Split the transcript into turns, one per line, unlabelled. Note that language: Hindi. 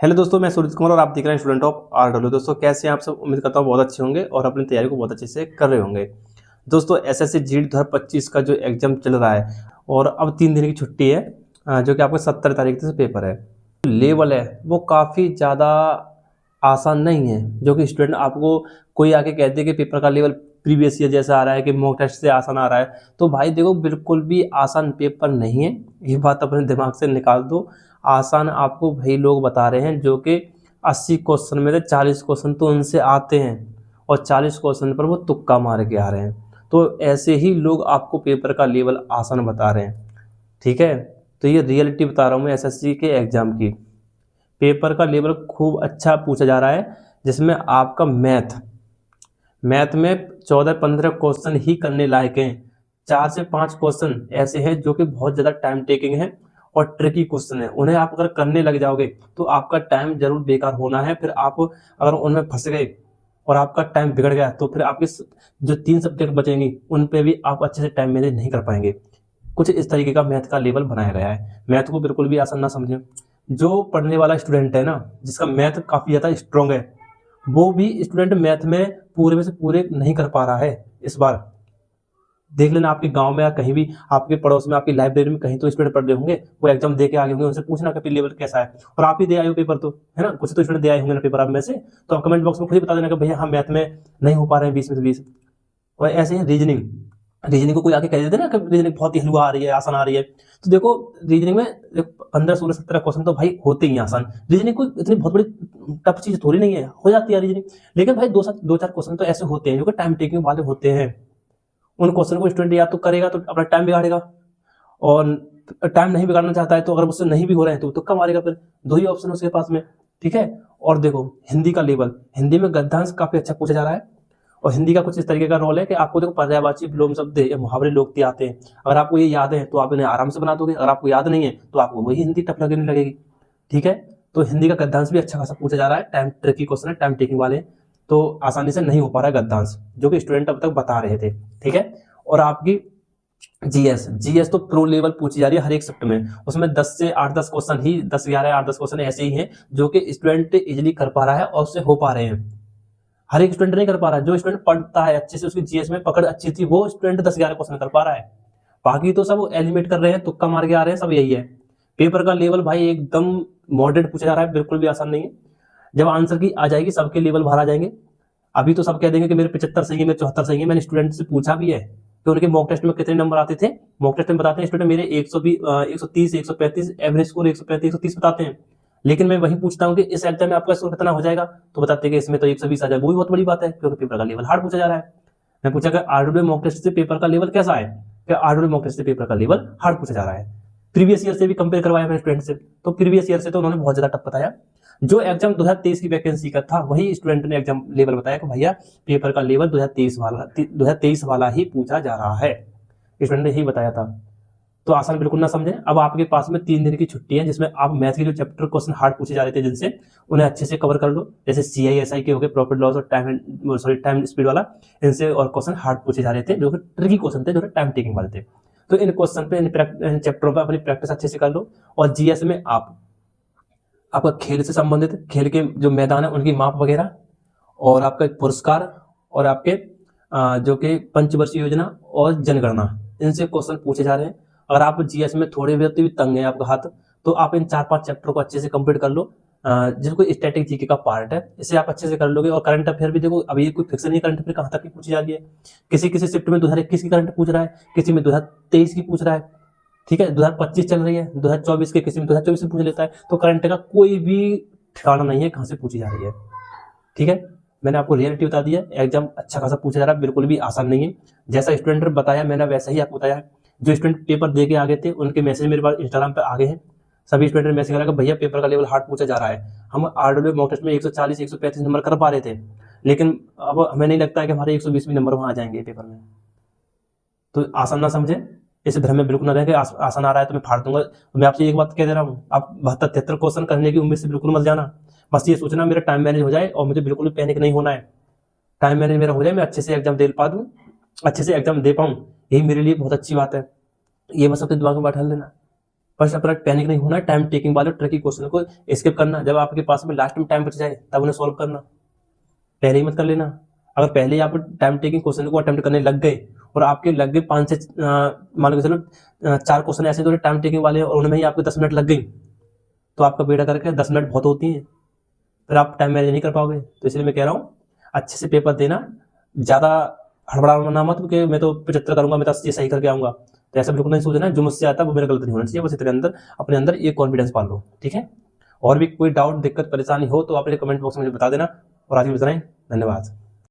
हेलो दोस्तों, मैं सूरज कुमार और आप देख रहे हैं स्टूडेंट ऑफ आरडब्ल्यू। दोस्तों कैसे हैं आप सब? उम्मीद करता हूँ बहुत अच्छे होंगे और अपनी तैयारी को बहुत अच्छे से कर रहे होंगे। दोस्तों एसएससी जीडी 2025 का जो एग्जाम चल रहा है और अब 3 दिन की छुट्टी है, जो कि आपको 17 तारीख से पेपर है। लेवल है वो काफ़ी ज़्यादा आसान नहीं है। जो कि स्टूडेंट आपको कोई आके कहते हैं कि पेपर का लेवल प्रीवियस ईयर जैसा आ रहा है कि मॉक टेस्ट से आसान आ रहा है, तो भाई देखो बिल्कुल भी आसान पेपर नहीं है। ये बात अपने दिमाग से निकाल दो। आसान आपको भाई लोग बता रहे हैं जो कि 80 क्वेश्चन में से 40 क्वेश्चन तो उनसे आते हैं और 40 क्वेश्चन पर वो तुक्का मार के आ रहे हैं। तो ऐसे ही लोग आपको पेपर का लेवल आसान बता रहे हैं, ठीक है। तो ये रियलिटी बता रहा हूँ मैं एसएससी के एग्जाम की। पेपर का लेवल खूब अच्छा पूछा जा रहा है, जिसमें आपका मैथ में 14-15 क्वेश्चन ही करने लायक हैं। 4 से 5 क्वेश्चन ऐसे हैं जो कि बहुत ज़्यादा टाइम टेकिंग है और ट्रिकी क्वेश्चन है। उन्हें आप अगर करने लग जाओगे तो आपका टाइम जरूर बेकार होना है। फिर आप अगर उनमें फंस गए और आपका टाइम बिगड़ गया तो फिर आपके जो 3 सब्जेक्ट बचेंगी उन पे भी आप अच्छे से टाइम मैनेज नहीं कर पाएंगे। कुछ इस तरीके का मैथ का लेवल बनाया गया है। मैथ को बिल्कुल भी आसान ना समझें। जो पढ़ने वाला स्टूडेंट है ना, जिसका मैथ काफ़ी ज़्यादा स्ट्रॉन्ग है, वो भी स्टूडेंट मैथ में पूरे में से पूरे नहीं कर पा रहा है। इस बार देख लेना आपके गांव में या कहीं भी आपके पड़ोस में, आपकी लाइब्रेरी में कहीं तो स्टूडेंट पढ़ रहे होंगे, वो एग्जाम दे के आगे होंगे, उनसे पूछना कि लेवल कैसा है। और आप ही दे आए हो पेपर, तो है ना, कुछ तो स्टूडेंट दे आए होंगे ना पेपर आप में से। तो आप कमेंट बॉक्स में खुद ही बता देना कि भैया हम मैथ में नहीं हो पा रहे हैं 20 में से 20। और ऐसे ही रीजनिंग को कोई आके कह देते ना कि रीजनिंग बहुत ही हलवा आ रही है, आसान आ रही है। तो देखो रीजनिंग में 15-16-17 क्वेश्चन तो भाई होते ही आसान। रीजनिंग कोई इतनी बहुत बड़ी टफ चीज थोड़ी नहीं है, हो जाती है रीजनिंग। लेकिन भाई 2-4 क्वेश्चन तो ऐसे होते हैं जो कि टाइम टेकिंग वाले होते हैं। उन क्वेश्चन को स्टूडेंट या तो करेगा तो अपना टाइम बिगाड़ेगा, और टाइम नहीं बिगाड़ना चाहता है तो अगर मुझसे नहीं भी हो रहे हैं तो तुक्का मारेगा। फिर 2 ही ऑप्शन है उसके पास में, ठीक है। और देखो हिंदी का लेवल, हिंदी में गद्यांश काफी अच्छा पूछा जा रहा है। और हिंदी का कुछ इस तरीके का रोल है कि आपको देखो पर्यायवाची विलोम शब्द या मुहावरे लोग आते हैं। अगर आपको ये याद है तो आप इन्हें आराम से बना दोगे, अगर आपको याद नहीं है तो आपको वही हिंदी टफ लगने लगेगी, ठीक है। तो हिंदी का गद्यांश भी अच्छा खासा पूछा जा रहा है। टाइम ट्रिकी क्वेश्चन है, टाइम टेकिंग वाले, तो आसानी से नहीं हो पा रहा है गद्यांश, जो कि स्टूडेंट अब तक बता रहे थे, ठीक है। और आपकी जीएस तो प्रो लेवल पूछी जा रही है हर एक शिफ्ट में। उसमें 10 से 8-10 क्वेश्चन ही, 10-11 8-10 क्वेश्चन ऐसे ही हैं जो कि स्टूडेंट इजीली कर पा रहा है और उससे हो पा रहे हैं। हर एक स्टूडेंट नहीं कर पा रहा है। जो स्टूडेंट पढ़ता है अच्छे से, उसकी जीएस में पकड़ अच्छी थी, वो स्टूडेंट 10-11 क्वेश्चन कर पा रहा है। बाकी तो सब एलिमिनेट कर रहे हैं, तुक्का मार के आ रहे हैं, सब यही है। पेपर का लेवल भाई एकदम मॉडरेट पूछा जा रहा है, बिल्कुल भी आसान नहीं है। जब आंसर की आ जाएगी सबके लेवल बाहर आ जाएंगे। अभी तो सब कह देंगे कि मेरे 75 सही है, मेरे 74 सही है। मैंने स्टूडेंट से पूछा भी है कि उनके मॉक टेस्ट में कितने नंबर आते थे। मॉक टेस्ट में बताते हैं स्टूडेंट मेरे 130 135, एवरेज स्कोर 135 130 बताते हैं। लेकिन मैं वही पूछता हूँ कि इस एग्जाम में आपका स्कोर कितना हो जाएगा, तो बताते हैं कि इसमें तो 120 आ जाए। वो भी बहुत बड़ी बात है क्योंकि पेपर का लेवल हार्ड पूछा जा रहा है। मैं पूछा कि आरडब्ल्यू मॉक टेस्ट से पेपर का लेवल कैसा है, कि आरडब्ल्यू मॉक टेस्ट से पेपर का लेवल हार्ड पूछा जा रहा है। प्रीवियस ईयर से भी कंपेयर करवाया मैंने स्टूडेंट से, तो प्रीवियस ईयर से तो उन्होंने बहुत ज्यादा टफ बताया। जो एग्जाम 2023 की वैकेंसी का था वही स्टूडेंट ने एग्जाम लेवल बताया कि भैया पेपर का लेवल 2023 वाला ही पूछा जा रहा है। स्टूडेंट ने ही बताया था। तो आसान बिल्कुल ना समझें। अब आपके पास में 3 दिन की छुट्टी है, जिसमें आप मैथ के जो चैप्टर क्वेश्चन हार्ड पूछे जा रहे थे जिनसे, उन्हें अच्छे से कवर कर लो। जैसे CISI के हो गए, प्रॉफिट लॉस और टाइम स्पीड वाला, इनसे और क्वेश्चन हार्ड पूछे जा रहे थे जो कि ट्रिकी क्वेश्चन थे, जो टाइम टेकिंग वाले थे। तो इन क्वेश्चन पे, इन चैप्टरों पर अपनी प्रैक्टिस अच्छे से कर लो। और जीएस में आपका खेल से संबंधित, खेल के जो मैदान है उनकी माप वगैरह, और आपका पुरस्कार, और आपके जो कि पंचवर्षीय योजना और जनगणना, इनसे क्वेश्चन पूछे जा रहे हैं। अगर आप जीएस में थोड़े भी तंग है आपका हाथ, तो आप इन 4-5 चैप्टर को अच्छे से कंप्लीट कर लो, जिसको स्टैटिक जीके का पार्ट है, इसे आप अच्छे से कर लोगे। और करंट अफेयर भी देखो, अभी कोई फिक्स नहीं, करंट अफेयर कहाँ तक की पूछी जा रही है। किसी किसी शिफ्ट में 2021 की करंट पूछ रहा है, किसी में 2023 की पूछ रहा है, ठीक है। 2025 चल रही है, 2024 के किसी में 2024 से पूछ लेता है। तो करंट का कोई भी ठिकाना नहीं है कहाँ से पूछी जा रही है, ठीक है। मैंने आपको रियलिटी बता दी है। एग्जाम अच्छा खासा पूछा जा रहा है, बिल्कुल भी आसान नहीं है। जैसा स्टूडेंट ने बताया मैंने वैसा ही आपको बताया। जो स्टूडेंट पेपर दे के आ गए थे उनके मैसेज मेरे पास इंस्टाग्राम पे आ गए हैं। सभी स्टूडेंट ने मैसेज करा कि भैया पेपर का लेवल हार्ड पूछा जा रहा है। हम आरडब्ल्यू मॉक टेस्ट में 140 135 नंबर कर पा रहे थे, लेकिन अब हमें नहीं लगता है कि हमारे 120 भी नंबर वहां आ जाएंगे पेपर में। तो आसान ना समझे, इस भ्रम में बिल्कुल ना रहे कि आसान आ रहा है तो मैं फाड़ दूंगा। तो मैं आपसे एक बात कह दे रहा हूँ, आप 72-73 क्वेश्चन करने की उम्मीद से बिल्कुल मत जाना। बस ये सोचना मेरा टाइम मैनेज हो जाए और मुझे बिल्कुल भी पैनिक नहीं होना है। टाइम मैनेज मेरा हो जाए, मैं अच्छे से एग्जाम दे पा दूँ, अच्छे से एग्जाम दे पाऊँ, यही मेरे लिए बहुत अच्छी बात है। ये बस अपने दिमाग में बैठा लेना। बस अपना पैनिक नहीं होना, टाइम टेकिंग वाले ट्रिकी क्वेश्चन को स्किप करना। जब आपके पास में लास्ट में टाइम बच जाए तब उन्हें सॉल्व करना, पहले ही मत कर लेना। अगर पहले ही आप टाइम टेकिंग क्वेश्चन को अटेम्प्ट करने लग गए और आपके लग गए 5 से मान लो चलो 4 क्वेश्चन ऐसे जो टाइम टेकिंग वाले और उनमें ही आपके 10 मिनट लग गई, तो आपका बेड़ा करके 10 मिनट बहुत होती हैं, फिर आप टाइम मैनेज नहीं कर पाओगे। तो इसलिए मैं कह रहा हूँ अच्छे से पेपर देना, ज़्यादा हड़बड़ाना मत, क्योंकि मैं तो 75 करूंगा, मैं तो 80 सही करके आऊंगा, तो ऐसा बिल्कुल नहीं सोचना। जो मुझसे आता है वो मेरा गलत नहीं होना चाहिए, बस इतने अंदर अपने अंदर ये कॉन्फिडेंस पाल लो, ठीक है। और भी कोई डाउट दिक्कत परेशानी हो तो आप कमेंट बॉक्स में मुझे बता देना। और आज भी इतना ही, धन्यवाद।